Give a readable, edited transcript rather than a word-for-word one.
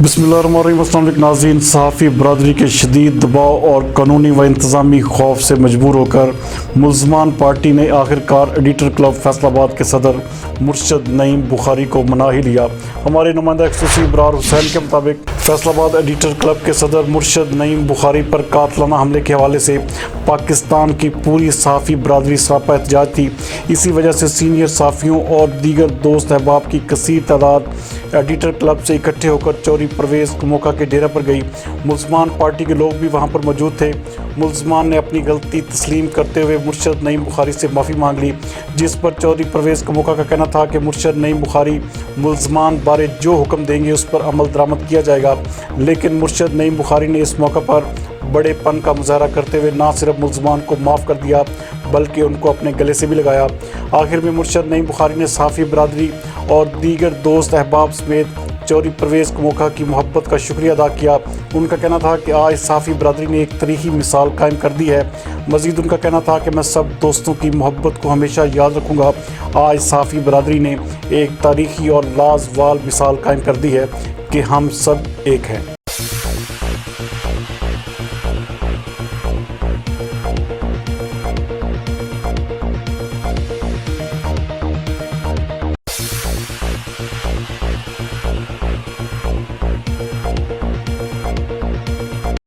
बिस्मिल्लाहिर्रहमानिर्रहीम। अस्सलाम वालेकुम नाज़रीन। सहाफ़ी बरदरी के शदीद दबाव और कानूनी व इंतज़ामी खौफ से मजबूर होकर मुल्ज़मान पार्टी ने आखिरकार एडिटर क्लब फैसलाबाद के सदर मुर्शद नईम बुखारी को मना ही लिया। हमारे नुमाइंदा एक्सक्लूसिव इब्रार हुसैन के मुताबिक फैसलाबाद एडिटर क्लब के सदर मुर्शद नईम बुखारी पर कातलाना हमले के हवाले से पाकिस्तान की पूरी सहाफ़ी बरदरी सरापा एहतजाज थी। इसी वजह से सीनियर सहाफ़ियों और दीगर दोस्त अहबाब की कसीर तादाद एडिटर क्लब से इकट्ठे होकर चौधरी परवेज़ कमोका के डेरा पर गई। मुल्ज़मान पार्टी के लोग भी वहां पर मौजूद थे। मुल्ज़मान ने अपनी गलती तस्लीम करते हुए मुर्शद नईम बुखारी से माफ़ी मांग ली, जिस पर चौधरी परवेज़ कमोका का कहना था कि मुर्शद नईम बुखारी मुल्ज़मान बारे जो हुक्म देंगे उस पर अमल दरामद किया जाएगा। लेकिन मुर्शद नईम बुखारी ने इस मौका पर बड़ेपन का मुजाहरा करते हुए ना सिर्फ मुल्ज़मान को माफ़ कर दिया बल्कि उनको अपने गले से भी लगाया। आखिर में मुर्शद नईम बुखारी ने सहाफ़ी बरदरी और दीगर दोस्त अहबाब समेत चौधरी परवेज़ कमोका की मोहब्बत का शुक्रिया अदा किया। उनका कहना था कि आज सहाफ़ी बरदरी ने एक तारीख़ी मिसाल कायम कर दी है। मज़ीद उनका कहना था कि मैं सब दोस्तों की मोहब्बत को हमेशा याद रखूँगा। आज सहाफ़ी बरदरी ने एक तारीख़ी और लाजवाब मिसाल कायम कर दी है कि हम सब एक हैं।